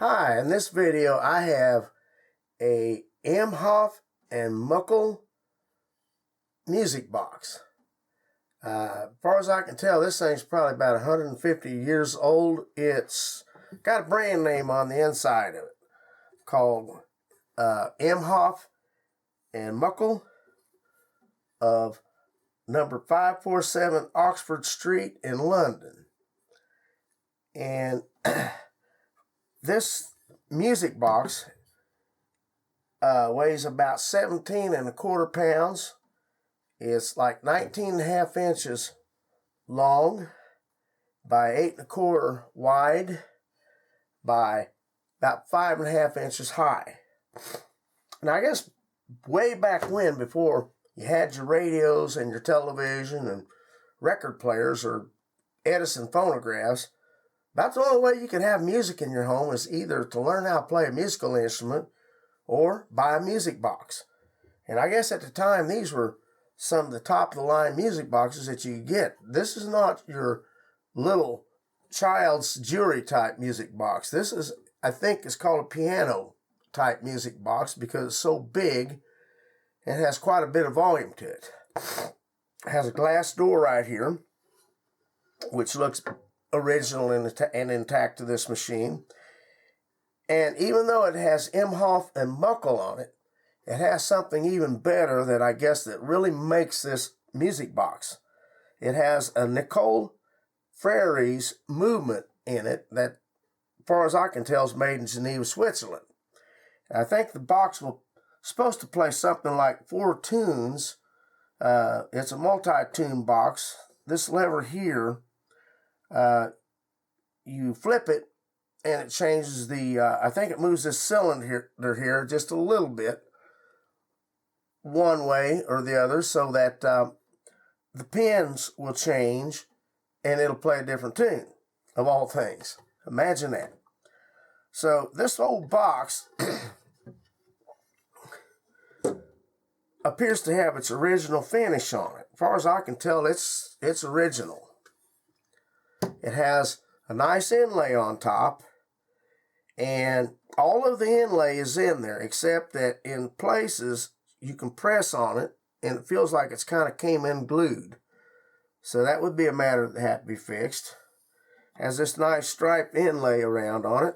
Hi, in this video I have a IMHOF and MUKLE music box. As far as I can tell, this thing's probably about 150 years old. It's got a brand name on the inside of it called IMHOF and MUKLE of number 547 Oxford Street in London. And this music box weighs about 17¼ pounds. It's like 19½ inches long by 8¼ wide by about 5½ inches high. And I guess way back when, before you had your radios and your television and record players or Edison phonographs, about the only way you could have music in your home is either to learn how to play a musical instrument or buy a music box. And I guess at the time, these were some of the top-of-the-line music boxes that you could get. This is not your little child's jewelry-type music box. This is, I think, is called a piano-type music box because it's so big and has quite a bit of volume to it. It has a glass door right here, which looks original and intact to this machine. And even though it has IMHOF and MUKLE on it, it has something even better that I guess that really makes this music box. It has a NICOLE FRERES movement in it that, as far as I can tell, is made in Geneva, Switzerland. And I think the box will supposed to play something like 4 tunes. It's a multi-tune box. This lever here, you flip it and it changes the, I think it moves this cylinder here just a little bit one way or the other so that the pins will change and it'll play a different tune, of all things. Imagine that. So this old box appears to have its original finish on it. As far as I can tell, it's original. It has a nice inlay on top, and all of the inlay is in there, except that in places you can press on it, and it feels like it's kind of came in glued. So that would be a matter that had to be fixed. Has this nice striped inlay around on it.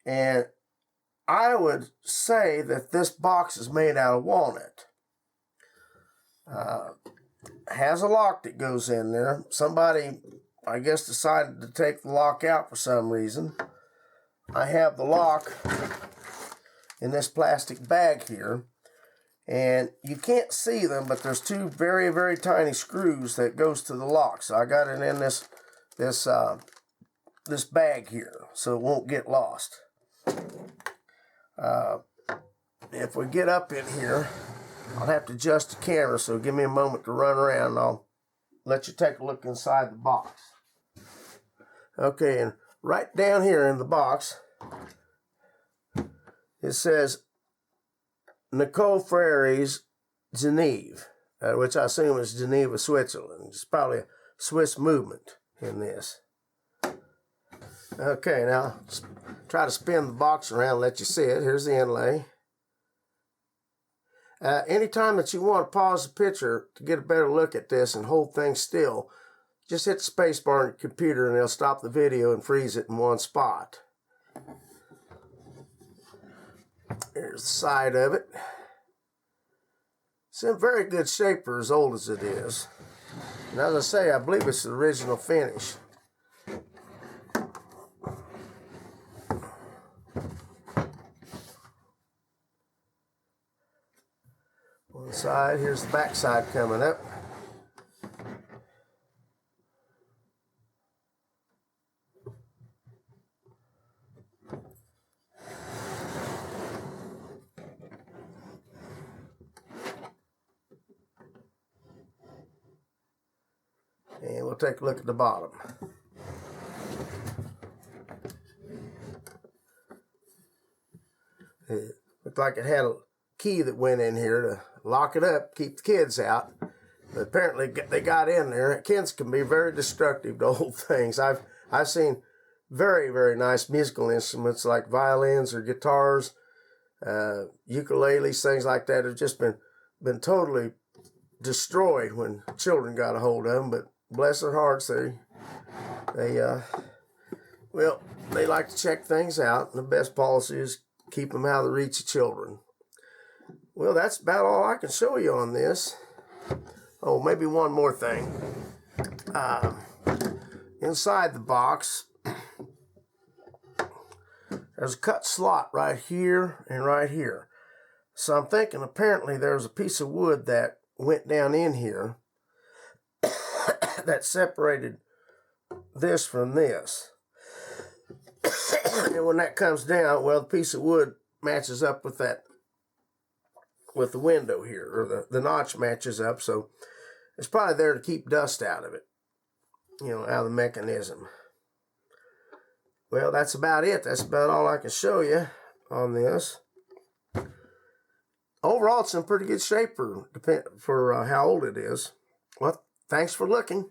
And I would say that this box is made out of walnut. Has a lock that goes in there. Somebody, I guess, decided to take the lock out for some reason. I have the lock in this plastic bag here, and you can't see them, but there's 2 very, very tiny screws that goes to the lock. So I got it in this bag here, so it won't get lost. If we get up in here, I'll have to adjust the camera, so give me a moment to run around and I'll let you take a look inside the box. Okay, and right down here in the box, it says NICOLE FRERES Genève, which I assume is Geneva, Switzerland. It's probably a Swiss movement in this. Okay, now try to spin the box around and let you see it. Here's the inlay. Anytime that you want to pause the picture to get a better look at this and hold things still, just hit the space bar on your computer and it'll stop the video and freeze it in one spot. Here's the side of it. It's in very good shape for as old as it is. And as I say, I believe it's the original finish. One side, here's the back side coming up. And we'll take a look at the bottom. It looked like it had a key that went in here to lock it up, keep the kids out. But apparently they got in there. Kids can be very destructive to old things. I've seen very, very nice musical instruments like violins or guitars, ukuleles, things like that have just been totally destroyed when children got a hold of them. But bless their hearts, they like to check things out, and the best policy is keep them out of the reach of children. Well, that's about all I can show you on this. Oh, maybe one more thing. Inside the box, there's a cut slot right here and right here. So I'm thinking apparently there's a piece of wood that went down in here that separated this from this. And when that comes down, well, the piece of wood matches up with that, with the window here, or the notch matches up, so it's probably there to keep dust out of it, out of the mechanism. Well, that's about it. That's about all I can show you on this. Overall, it's in pretty good shape for how old it is. Well, thanks for looking.